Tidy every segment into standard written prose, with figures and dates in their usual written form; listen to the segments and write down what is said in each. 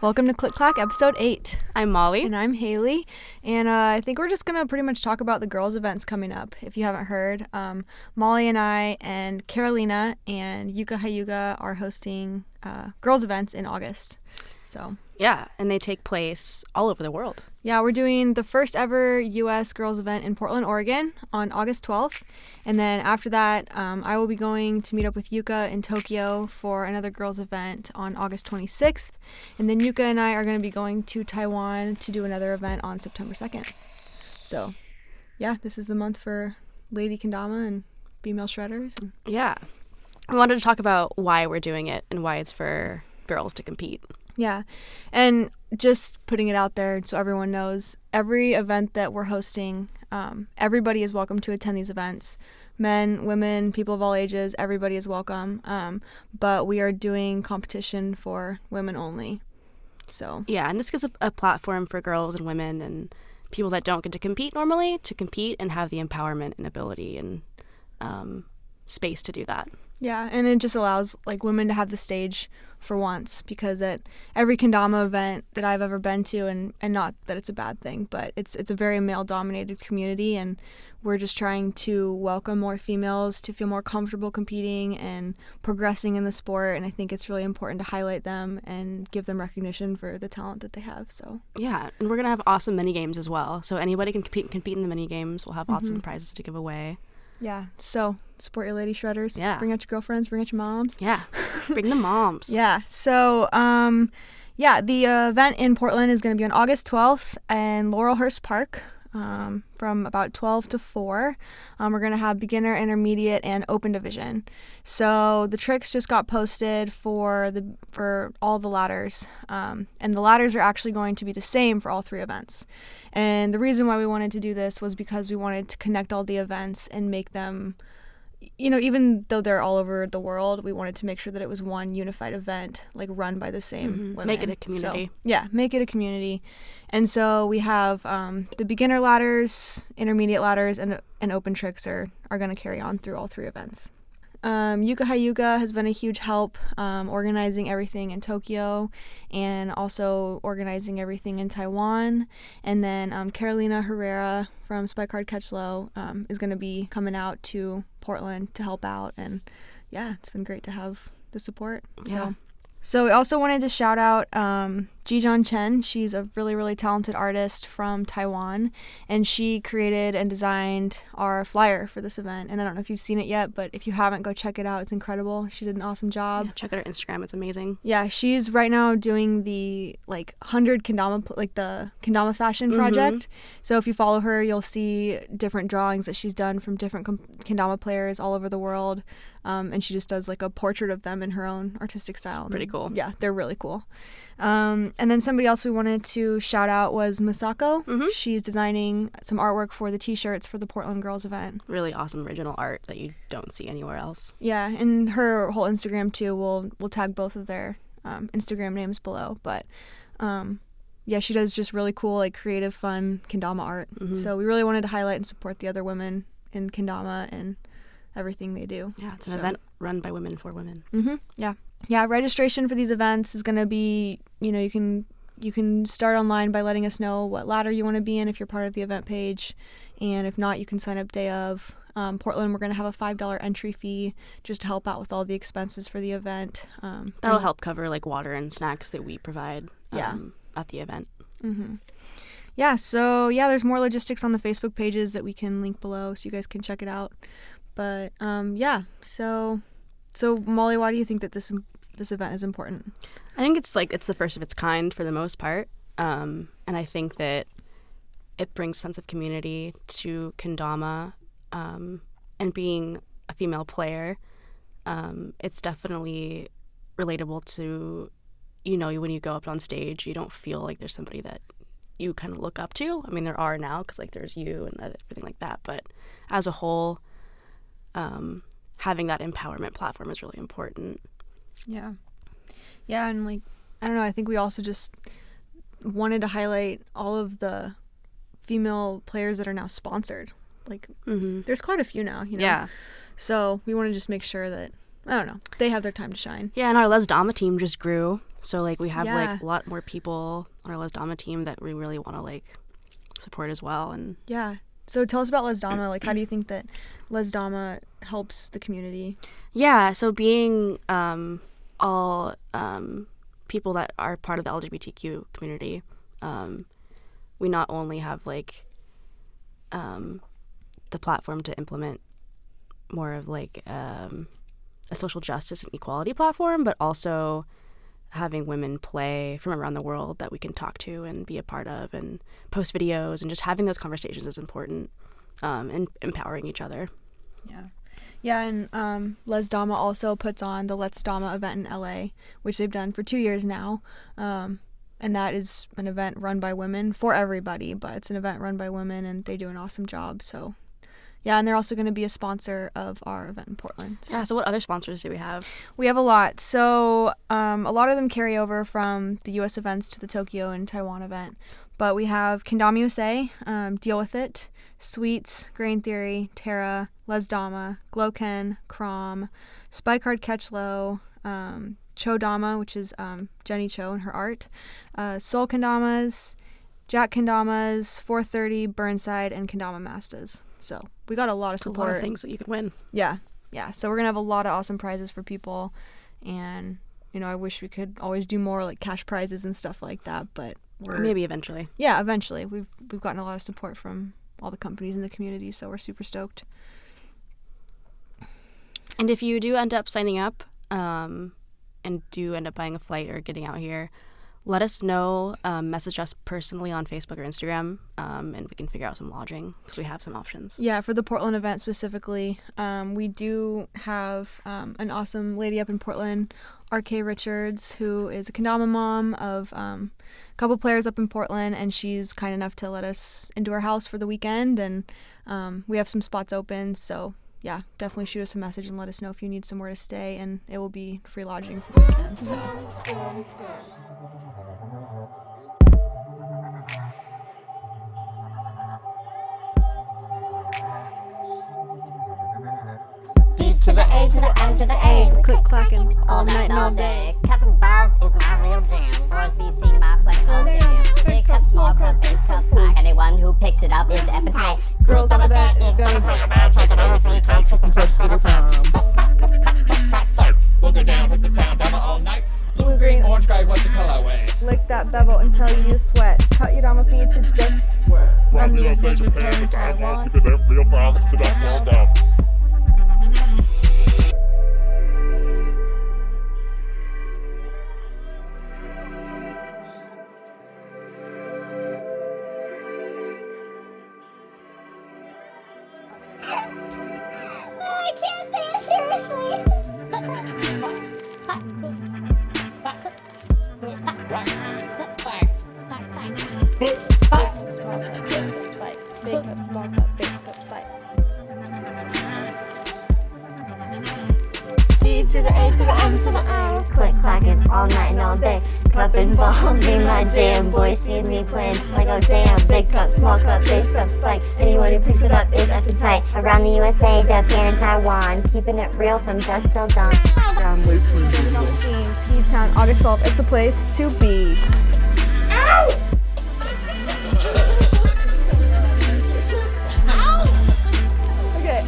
Welcome to Click Clack episode 8. I'm Molly. And I'm Haley. And I think we're just going to pretty much talk about the girls' events coming up. If you haven't heard, Molly and I and Carolina and Yuka Hyuga are hosting girls' events in August. So Yeah, and they take place all over the world. yeah, we're doing the first ever U.S. girls' event in Portland, Oregon on August 12th. And then after that, I will be going to meet up with Yuka in Tokyo for another girls' event on August 26th. And then Yuka and I are going to be going to Taiwan to do another event on September 2nd. So, yeah, this is the month for Lady Kendama and female shredders. Yeah. I wanted to talk about why we're doing it and why it's for girls to compete. Yeah, and just putting it out there so everyone knows, every event that we're hosting, everybody is welcome to attend these events. Men, women, people of all ages, everybody is welcome. But we are doing competition for women only. So Yeah, and this gives a platform for girls and women and people that don't get to compete normally to compete and have the empowerment and ability and space to do that. yeah, and it just allows like women to have the stage for once, because at every Kendama event that I've ever been to, and not that it's a bad thing, but it's a very male-dominated community, and we're just trying to welcome more females to feel more comfortable competing and progressing in the sport, and I think it's really important to highlight them and give them recognition for the talent that they have. So Yeah, and we're going to have awesome mini games as well. So anybody can compete in the mini games. We'll have awesome prizes to give away. yeah, so support your lady shredders. Yeah. Bring out your girlfriends, bring out your moms. Yeah, bring the moms. Yeah, so the event in Portland is going to be on August 12th in Laurelhurst Park from about 12 to 4. We're going to have beginner, intermediate, and open division. So the tricks just got posted for all the ladders, and the ladders are actually going to be the same for all 3 events. And the reason why we wanted to do this was because we wanted to connect all the events and make them, you know, even though they're all over the world, we wanted to make sure that it was one unified event, like run by the same women. Make it a community. So, yeah, make it a community. And so we have the beginner ladders, intermediate ladders, and open tricks are going to carry on through all 3 events. Yuka Hyuga has been a huge help organizing everything in Tokyo and also organizing everything in Taiwan. And then Carolina Herrera from Spike Hard Catch Low is going to be coming out to Portland to help out. And yeah, it's been great to have the support. Yeah. So we also wanted to shout out JiJan Chen. She's a really, really talented artist from Taiwan, and she created and designed our flyer for this event. And I don't know if you've seen it yet, but if you haven't, go check it out. It's incredible. She did an awesome job. Yeah, check out her Instagram. It's amazing. Yeah, she's right now doing the 100 Kendama, the Kendama fashion project. So if you follow her, you'll see different drawings that she's done from different Kendama players all over the world. And she just does like a portrait of them in her own artistic style. Pretty cool. Yeah, they're really cool. And then somebody else we wanted to shout out was Masako. She's designing some artwork for the t-shirts for the Portland Girls event. Really Awesome original art that you don't see anywhere else. Yeah, and her whole Instagram too, we'll tag both of their Instagram names below. But yeah, she does just really cool, like creative, fun Kendama art. So we really wanted to highlight and support the other women in Kendama and everything they do. Yeah, it's an event run by women for women. Yeah, registration for these events is going to be, you know, you can start online by letting us know what ladder you want to be in if you're part of the event page, and if not, you can sign up day of. Portland, we're going to have a $5 entry fee just to help out with all the expenses for the event. That'll help cover like water and snacks that we provide at the event. Yeah, so yeah, there's more logistics on the Facebook pages that we can link below so you guys can check it out. But yeah, so Molly, why do you think that this event is important? I think it's the first of its kind for the most part, and I think that it brings a sense of community to Kendama, and being a female player, it's definitely relatable to, you know, when you go up on stage, you don't feel like there's somebody that you kind of look up to. I mean, there are now because like there's you and everything like that, but as a whole, having that empowerment platform is really important. Yeah, and like, I don't know, I think we also just wanted to highlight all of the female players that are now sponsored. Like, there's quite a few now, you know? Yeah. So we want to just make sure that, I don't know, they have their time to shine. Yeah, and our Les Dama team just grew So like we have Yeah. like a lot more people on our Les Dama team that we really want to like support as well. And Yeah. So tell us about Les Dama. Like, how do you think that Les Dama helps the community? yeah, so being all people that are part of the LGBTQ community, we not only have like the platform to implement more of like a social justice and equality platform, but also having women play from around the world that we can talk to and be a part of and post videos, and just having those conversations is important, and empowering each other. Yeah. Yeah, and Les Dama also puts on the Let's Dama event in LA, which they've done for 2 years now. And that is an event run by women for everybody, but it's an event run by women, and they do an awesome job. So, yeah, and they're also going to be a sponsor of our event in Portland. So. Yeah, so what other sponsors do we have? We have a lot. So a lot of them carry over from the U.S. events to the Tokyo and Taiwan event. But we have Kendama USA, Deal With It, Sweets, Grain Theory, Terra, Les Dama, Glowken, Crom, Spy Card Catch Low, Cho Dama, which is Jenny Cho and her art, Soul Kendamas, Jack Kendamas, 430, Burnside, and Kendama Mastas. So we got a lot of support. A lot of things that you could win. Yeah. So we're going to have a lot of awesome prizes for people. And, you know, I wish we could always do more like cash prizes and stuff like that, but maybe eventually. Yeah, eventually. We've gotten a lot of support from all the companies in the community, so we're super stoked. And if you do end up signing up and do end up buying a flight or getting out here, let us know, message us personally on Facebook or Instagram, and we can figure out some lodging because we have some options. Yeah, for the Portland event specifically, we do have an awesome lady up in Portland, R.K. Richards, who is a Kendama mom of a couple players up in Portland, and she's kind enough to let us into her house for the weekend, and we have some spots open, so yeah, definitely shoot us a message and let us know if you need somewhere to stay, and it will be free lodging for the weekend. So. To the A, to the M, to the A. Click clacking all night and all day. Captain Buzz is my real jam. Boys be seeing my play all day. Big cup, small cup, base cup, pie. Anyone who picks it up is effing tight. Girls on the bed is gonna take a bag, take it over 3 cups, chicken such to the time. We'll go down with the town, dama all night. Blue, green, orange, gray, what's the colorway? Lick that bevel until you sweat. Cut your dama feed to just From the USA, Japan, to Taiwan. Keep it up real proud, keep it up, all down. I can't say it seriously. To the A, to the M, to the I. Click clacking all night and all day. Cup and ball be my jam. Boys see me playing like oh damn. Big cup, small cup, base cup, spike. Anyone who picks it up is effing tight. Around the USA, Japan and Taiwan, keeping it real from dusk till dawn. P-Town, August 12th. It's the place to be. Okay.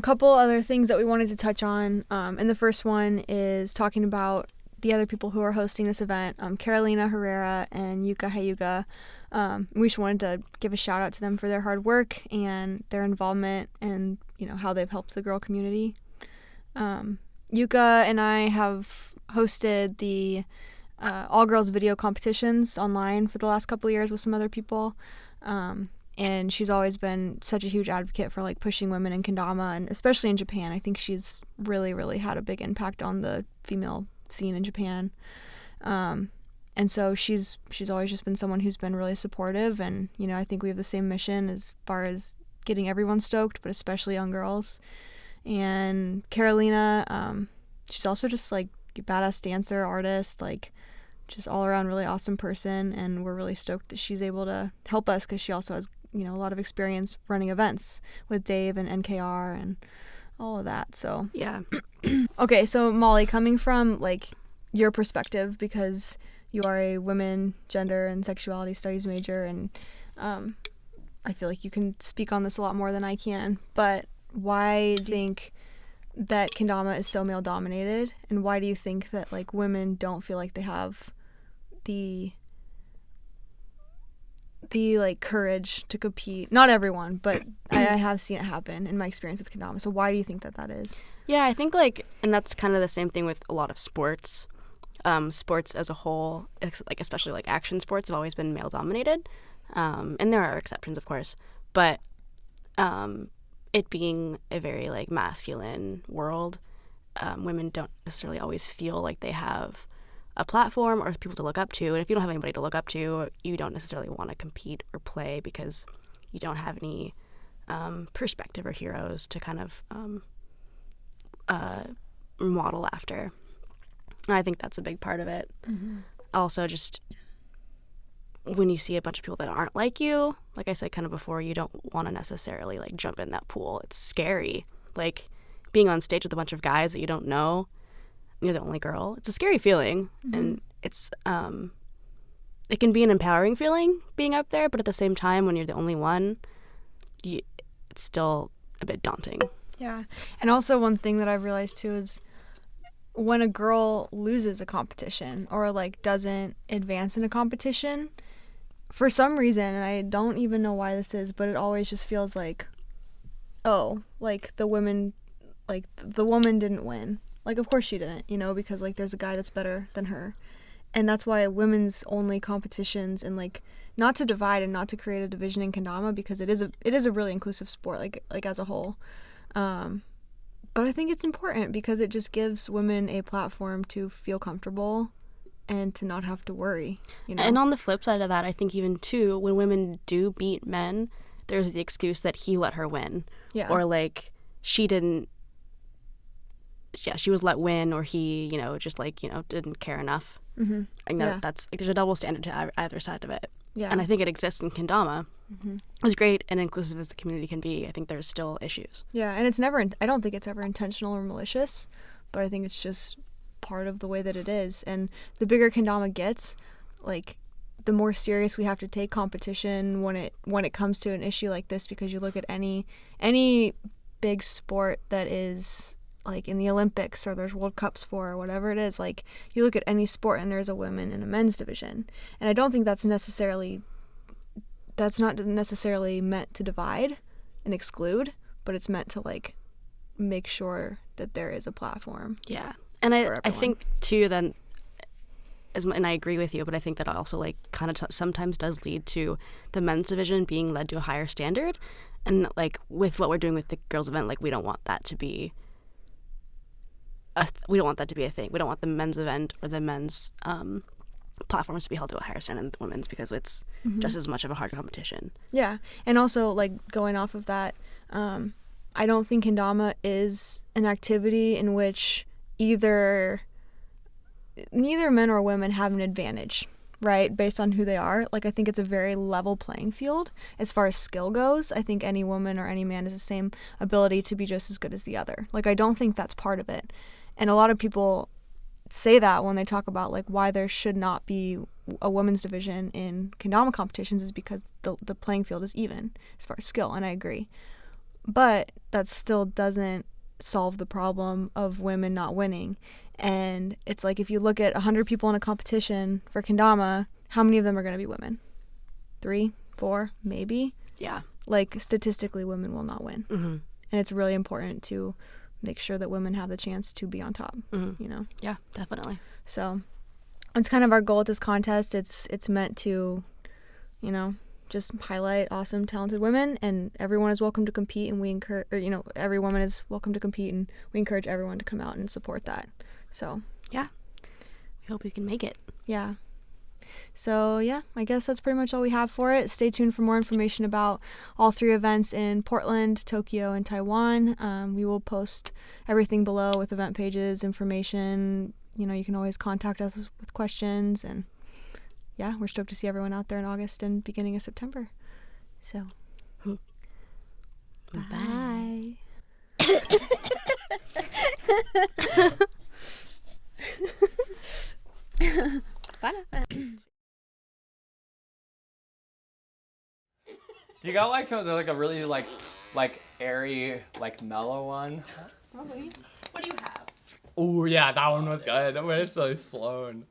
Couple other things that we wanted to touch on, and the first one is talking about the other people who are hosting this event, Carolina Herrera and Yuka Hyuga. We just wanted to give a shout out to them for their hard work and their involvement and, you know, how they've helped the girl community. Yuka and I have hosted the all-girls video competitions online for the last couple of years with some other people. And she's always been such a huge advocate for like pushing women in kendama, and especially in Japan. I think she's really, really had a big impact on the female scene in Japan. And so she's always just been someone who's been really supportive, and you know, I think we have the same mission as far as getting everyone stoked, but especially young girls. And Carolina, she's also just like a badass dancer, artist, like just all around really awesome person, and we're really stoked that she's able to help us because she also has, you know, a lot of experience running events with Dave and NKR and all of that. So Yeah. okay, so Molly, coming from like your perspective, because you are a women, gender, and sexuality studies major, and I feel like you can speak on this a lot more than I can, but why do you think that kendama is so male dominated, and why do you think that like women don't feel like they have the like courage to compete? Not everyone, but I have seen it happen in my experience with kendama. So why do you think that is? Yeah, I think like, and that's kind of the same thing with a lot of sports. Sports as a whole, like especially like action sports, have always been male dominated, and there are exceptions, of course, but it being a very like masculine world, women don't necessarily always feel like they have a platform or people to look up to. And if you don't have anybody to look up to, you don't necessarily want to compete or play because you don't have any perspective or heroes to kind of model after. And I think that's a big part of it. Mm-hmm. Also, just when you see a bunch of people that aren't like you, like I said kind of before, you don't want to necessarily like jump in that pool. It's scary. Like being on stage with a bunch of guys that you don't know, you're the only girl. It's a scary feeling. Mm-hmm. And it's it can be an empowering feeling being up there, but at the same time, when you're the only one, it's still a bit daunting. Yeah. And also one thing that I've realized too is when a girl loses a competition or like doesn't advance in a competition, for some reason, and I don't even know why this is, but it always just feels like, oh, like the woman didn't win. Like, of course she didn't, you know, because like there's a guy that's better than her. And that's why women's only competitions, and like not to divide and not to create a division in kendama, because it is a really inclusive sport, like as a whole. But I think it's important because it just gives women a platform to feel comfortable and to not have to worry, you know? And on the flip side of that, I think even too, when women do beat men, there's the excuse that he let her win. Yeah. Or like she was let win, or he, you know, just like, you know, didn't care enough. Mm-hmm. I know that's like, there's a double standard to either side of it. Yeah. And I think it exists in kendama. Mm-hmm. As great and inclusive as the community can be, I think there's still issues. Yeah, and it's never, I don't think it's ever intentional or malicious, but I think it's just part of the way that it is. And the bigger kendama gets, like, the more serious we have to take competition when it comes to an issue like this, because you look at any big sport that is like in the Olympics or there's World Cups for or whatever it is, like you look at any sport and there's a women and a men's division. And I don't think that's not necessarily meant to divide and exclude, but it's meant to like make sure that there is a platform. Yeah. And I think too then, and I agree with you, but I think that also like kind of sometimes does lead to the men's division being led to a higher standard. And like with what we're doing with the girls event, like we don't want that to be a thing. We don't want the men's event or the men's platforms to be held to a higher standard than the women's, because it's just as much of a harder competition. Yeah. And also, like, going off of that, I don't think kendama is an activity in which neither men or women have an advantage, right, based on who they are. Like, I think it's a very level playing field as far as skill goes. I think any woman or any man has the same ability to be just as good as the other. Like, I don't think that's part of it. And a lot of people say that when they talk about like why there should not be a women's division in kendama competitions, is because the playing field is even as far as skill, and I agree. But that still doesn't solve the problem of women not winning. And it's like, if you look at 100 people in a competition for kendama, how many of them are going to be women? 3, 4, maybe? Yeah. Like, statistically, women will not win. Mm-hmm. And it's really important to make sure that women have the chance to be on top, you know? Yeah, definitely. So it's kind of our goal at this contest. It's meant to, you know, just highlight awesome, talented women, and everyone is welcome to compete, and we encourage, every woman is welcome to compete, and we encourage everyone to come out and support that. So yeah, we hope you can make it. Yeah. So yeah, I guess that's pretty much all we have for it. Stay tuned for more information about all 3 events in Portland, Tokyo, and Taiwan. We will post everything below with event pages, information. You know, you can always contact us with questions, and yeah, we're stoked to see everyone out there in August and beginning of September. So, bye. Bye. Do you got like a really like airy, like mellow one? Probably. What do you have? Oh yeah, that one was good. Where's so Sloan?